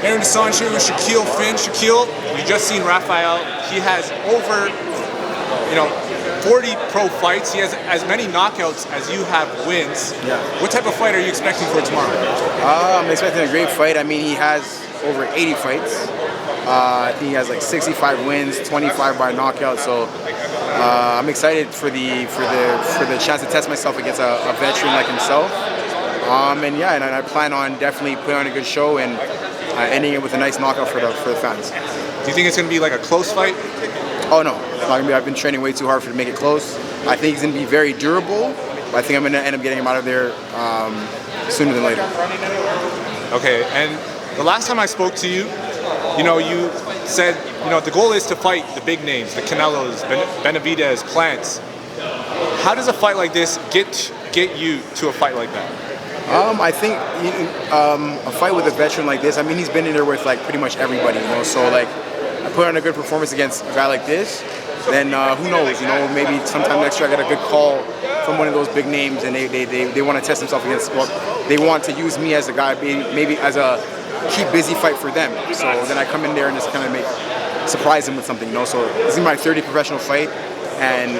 Aaron Dosanjh here with Shakeel Phinn. Shakeel, you just seen Raphael. He has over, 40 pro fights. He has as many knockouts as you have wins. Yeah. What type of fight are you expecting for tomorrow? I'm expecting a great fight. I mean, he has over 80 fights. I think he has like 65 wins, 25 by knockout. So I'm excited for the chance to test myself against a veteran like himself. And I plan on definitely putting on a good show and ending it with a nice knockout for the fans. Do you think it's going to be like a close fight? Oh no, it's not gonna be. I've been training way too hard to make it close. I think he's going to be very durable, but I think I'm going to end up getting him out of there sooner than later. Okay, and the last time I spoke to you, you said, the goal is to fight the big names, the Canelos, Benavidez, Plants. How does a fight like this get you to a fight like that? I think a fight with a veteran like this, I mean, he's been in there with like pretty much everybody, so like I put on a good performance against a guy like this, then who knows, maybe sometime next year I get a good call from one of those big names and they want to test themselves against, they want to use me as a guy, maybe as a keep busy fight for them. So then I come in there and just kind of surprise them with something, So this is my 30th professional fight and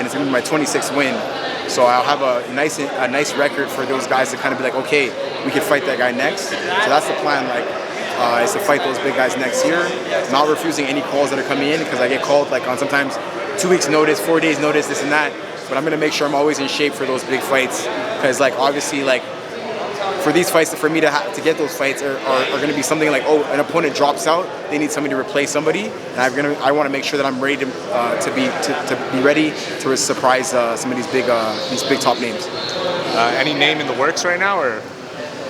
it's going to be my 26th win. So I'll have a nice record for those guys to kind of be like, okay, we can fight that guy next. So that's the plan, is to fight those big guys next year. Not refusing any calls that are coming in because I get called like on sometimes 2 weeks notice, 4 days notice, this and that. But I'm gonna make sure I'm always in shape for those big fights because obviously for these fights, for me to get those fights are going to be something like, an opponent drops out, they need somebody to replace somebody, and I want to make sure that I'm ready to be ready to surprise some of these big top names. Any name in the works right now, or?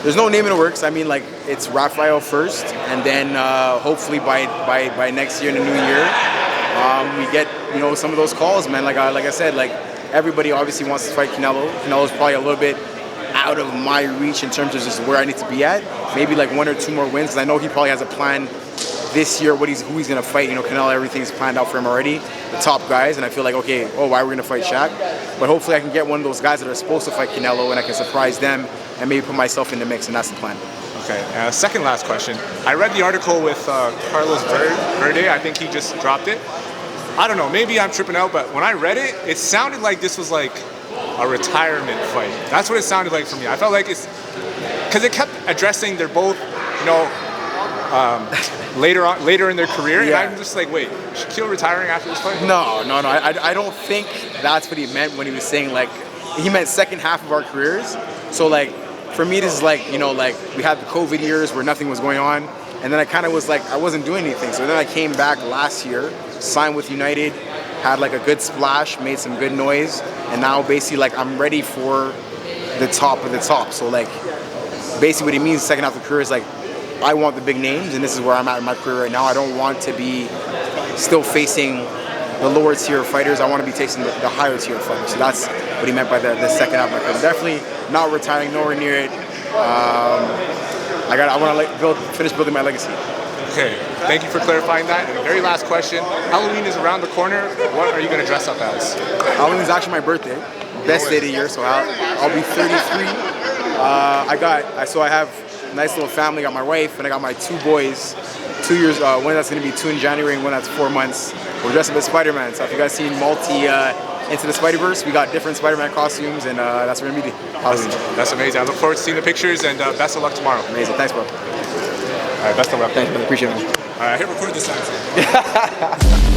There's no name in the works. I mean, it's Raphael first, and then hopefully by next year in the new year, we get some of those calls, man. Like I said, everybody obviously wants to fight Canelo. Canelo's probably a little bit out of my reach in terms of just where I need to be at. Maybe 1 or 2 more wins, because I know he probably has a plan this year who he's going to fight. Canelo, everything's planned out for him already, the top guys, and I feel like, okay, why are we going to fight Shaq? But hopefully I can get one of those guys that are supposed to fight Canelo and I can surprise them and maybe put myself in the mix, and that's the plan. Okay, second last question. I read the article with Carlos Verde. I think he just dropped it. I don't know, maybe I'm tripping out, but when I read it, it sounded like this was like a retirement fight. That's what it sounded like for me. I felt like it's because it kept addressing they're both, later in their career, yeah. And I'm just like, wait, Shakeel retiring after this fight? No. I don't think that's what he meant when he was saying he meant second half of our careers. So for me, this is we had the COVID years where nothing was going on, and then I kind of was I wasn't doing anything. So then I came back last year, signed with United, had a good splash, made some good noise, and now basically I'm ready for the top of the top. So basically what it means second half of the career is I want the big names, and this is where I'm at in my career right now. I don't want to be still facing the lower tier fighters. I want to be facing the higher tier fighters. So that's what he meant by the second half of my career. Definitely not retiring, nowhere near it. I want to finish building my legacy. Okay, thank you for clarifying that. And the very last question, Halloween is around the corner. What are you going to dress up as? Halloween is actually my birthday. Best day of the year, so I'll be 33. I have a nice little family. I got my wife and I got my 2 boys. 2 years, one that's going to be 2 in January and one that's 4 months. We're dressed up as Spider-Man, so if you guys seen Into the Spider-Verse, we got different Spider-Man costumes, and that's where we're going to be Halloween. That's amazing. I look forward to seeing the pictures, and best of luck tomorrow. Amazing. Thanks, bro. All right, best of luck. Thanks, brother. Appreciate it. All right, hit record this time.